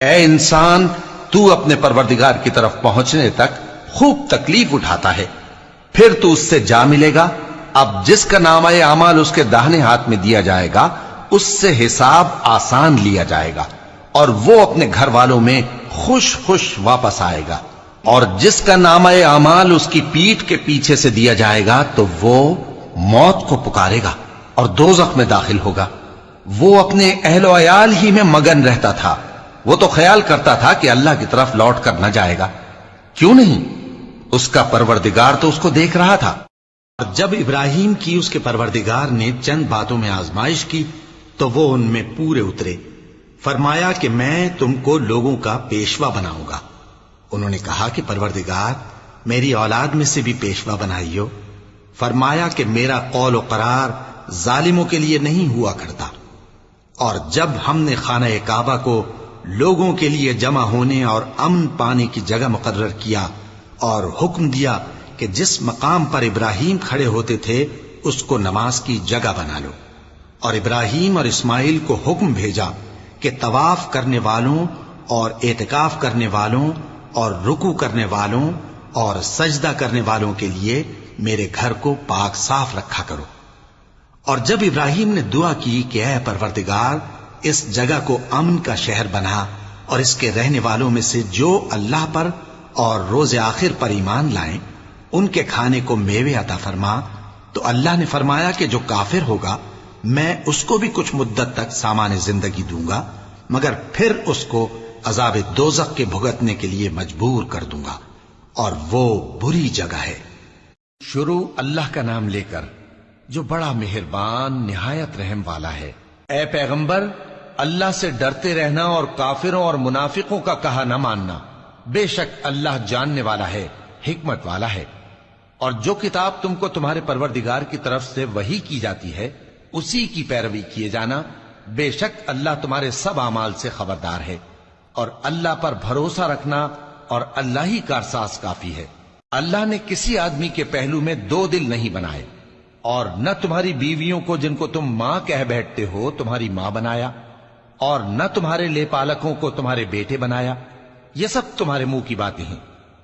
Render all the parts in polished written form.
اے انسان، تو اپنے پروردگار کی طرف پہنچنے تک خوب تکلیف اٹھاتا ہے، پھر تو اس سے جا ملے گا۔ اب جس کا نامہ اعمال اس کے داہنے ہاتھ میں دیا جائے گا، اس سے حساب آسان لیا جائے گا اور وہ اپنے گھر والوں میں خوش خوش واپس آئے گا۔ اور جس کا نامہ اعمال اس کی پیٹھ کے پیچھے سے دیا جائے گا تو وہ موت کو پکارے گا اور دوزخ میں داخل ہوگا۔ وہ اپنے اہل و عیال ہی میں مگن رہتا تھا، وہ تو خیال کرتا تھا کہ اللہ کی طرف لوٹ کر نہ جائے گا، کیوں نہیں؟ اس کا پروردگار تو اس کو دیکھ رہا تھا۔ اور جب ابراہیم کی اس کے پروردگار نے چند باتوں میں آزمائش کی تو وہ ان میں پورے اترے۔ فرمایا کہ میں تم کو لوگوں کا پیشوا بناؤں گا۔ انہوں نے کہا کہ پروردگار میری اولاد میں سے بھی پیشوا بنائیو۔ فرمایا کہ میرا قول و قرار ظالموں کے لیے نہیں ہوا کرتا۔ اور جب ہم نے خانہ کعبہ کو لوگوں کے لیے جمع ہونے اور امن پانے کی جگہ مقرر کیا اور حکم دیا کہ جس مقام پر ابراہیم کھڑے ہوتے تھے اس کو نماز کی جگہ بنا لو، اور ابراہیم اور اسماعیل کو حکم بھیجا کہ طواف کرنے والوں اور اعتکاف کرنے والوں اور رکوع کرنے والوں اور سجدہ کرنے والوں کے لیے میرے گھر کو پاک صاف رکھا کرو۔ اور جب ابراہیم نے دعا کی کہ اے پروردگار اس جگہ کو امن کا شہر بنا اور اس کے رہنے والوں میں سے جو اللہ پر اور روز آخر پر ایمان لائیں ان کے کھانے کو میوے عطا فرما، تو اللہ نے فرمایا کہ جو کافر ہوگا میں اس کو بھی کچھ مدت تک سامان زندگی دوں گا، مگر پھر اس کو عذاب دوزخ کے بھگتنے کے لیے مجبور کر دوں گا، اور وہ بری جگہ ہے۔ شروع اللہ کا نام لے کر جو بڑا مہربان نہایت رحم والا ہے۔ اے پیغمبر، اللہ سے ڈرتے رہنا اور کافروں اور منافقوں کا کہا نہ ماننا، بے شک اللہ جاننے والا ہے، حکمت والا ہے۔ اور جو کتاب تم کو تمہارے پروردگار کی طرف سے وحی کی جاتی ہے اسی کی پیروی کیے جانا، بے شک اللہ تمہارے سب اعمال سے خبردار ہے۔ اور اللہ پر بھروسہ رکھنا اور اللہ ہی کارساز کافی ہے۔ اللہ نے کسی آدمی کے پہلو میں دو دل نہیں بنائے، اور نہ تمہاری بیویوں کو جن کو تم ماں کہہ بیٹھتے ہو تمہاری ماں بنایا، اور نہ تمہارے لے پالکوں کو تمہارے بیٹے بنایا۔ یہ سب تمہارے منہ کی باتیں ہیں،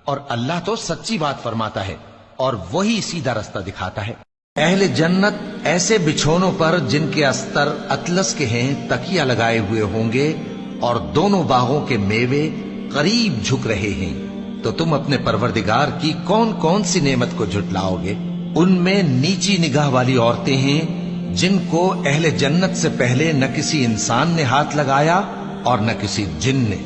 اور اللہ تو سچی بات فرماتا ہے اور وہی سیدھا رستہ دکھاتا ہے۔ اہل جنت ایسے بچھونوں پر جن کے استر اطلس کے ہیں تکیہ لگائے ہوئے ہوں گے، اور دونوں باغوں کے میوے قریب جھک رہے ہیں، تو تم اپنے پروردگار کی کون کون سی نعمت کو جھٹلاؤ گے؟ ان میں نیچی نگاہ والی عورتیں ہیں جن کو اہل جنت سے پہلے نہ کسی انسان نے ہاتھ لگایا اور نہ کسی جن نے،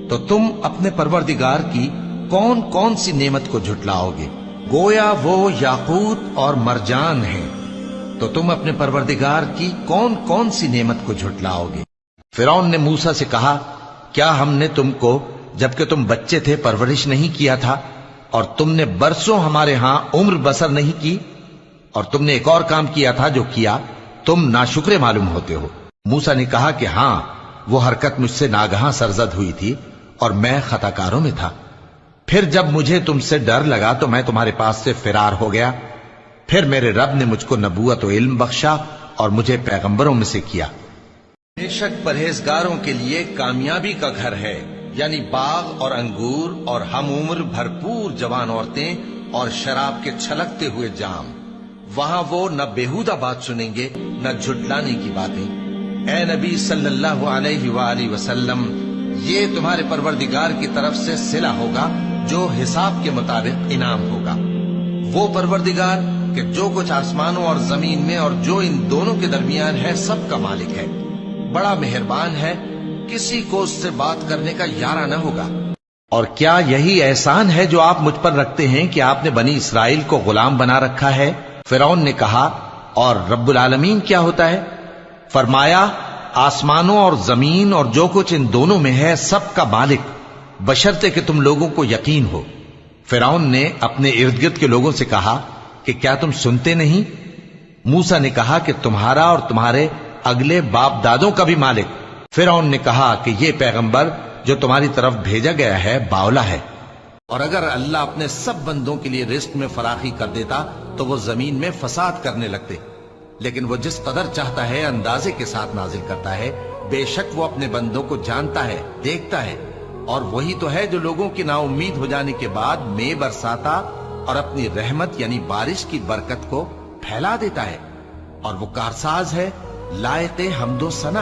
تو تم اپنے پروردگار کی کون کون سی نعمت کو جھٹلاؤ گے؟ گویا وہ یاقوت اور مرجان ہیں، تو تم اپنے پروردگار کی کون کون سی نعمت کو جھٹلاؤ گے؟ فرعون نے موسیٰ سے کہا، کیا ہم نے تم کو جبکہ تم بچے تھے پرورش نہیں کیا تھا، اور تم نے برسوں ہمارے ہاں عمر بسر نہیں کی؟ اور تم نے ایک اور کام کیا تھا جو کیا تم ناشکرے معلوم ہوتے ہو۔ موسیٰ نے کہا کہ ہاں، وہ حرکت مجھ سے ناگہاں سرزد ہوئی تھی اور میں خطا کاروں میں تھا۔ پھر جب مجھے تم سے ڈر لگا تو میں تمہارے پاس سے فرار ہو گیا۔ پھر میرے رب نے مجھ کو نبوت و علم بخشا اور مجھے پیغمبروں میں سے کیا۔ بے شک پرہیزگاروں کے لیے کامیابی کا گھر ہے، یعنی باغ اور انگور اور ہم عمر بھرپور جوان عورتیں اور شراب کے چھلکتے ہوئے جام۔ وہاں وہ نہ بیہودہ بات سنیں گے نہ جھٹلانے کی باتیں۔ اے نبی صلی اللہ علیہ وآلہ وسلم، یہ تمہارے پروردگار کی طرف سے صلہ ہوگا جو حساب کے مطابق انعام ہوگا۔ وہ پروردگار کہ جو کچھ آسمانوں اور زمین میں اور جو ان دونوں کے درمیان ہے سب کا مالک ہے، بڑا مہربان ہے، کسی کو اس سے بات کرنے کا یارہ نہ ہوگا۔ اور کیا یہی احسان ہے جو آپ مجھ پر رکھتے ہیں کہ آپ نے بنی اسرائیل کو غلام بنا رکھا ہے؟ فرعون نے کہا، اور رب العالمین کیا ہوتا ہے؟ فرمایا، آسمانوں اور زمین اور جو کچھ ان دونوں میں ہے سب کا مالک، بشرطے کہ تم لوگوں کو یقین ہو۔ فرعون نے اپنے ارد گرد کے لوگوں سے کہا کہ کیا تم سنتے نہیں؟ موسیٰ نے کہا کہ تمہارا اور تمہارے اگلے باپ دادوں کا بھی مالک۔ فرعون نے کہا کہ یہ پیغمبر جو تمہاری طرف بھیجا گیا ہے باولا ہے، اور اگر اللہ اپنے سب بندوں کے لیے رزق میں فراخی کر دیتا تو وہ زمین میں فساد کرنے لگتے، لیکن وہ جس قدر چاہتا ہے اندازے کے ساتھ نازل کرتا ہے، بے شک وہ اپنے بندوں کو جانتا ہے، دیکھتا ہے، اور وہی تو ہے جو لوگوں کی نا امید ہو جانے کے بعد مے برساتا اور اپنی رحمت یعنی بارش کی برکت کو پھیلا دیتا ہے، اور وہ کارساز ہے لائق حمد و ثنا۔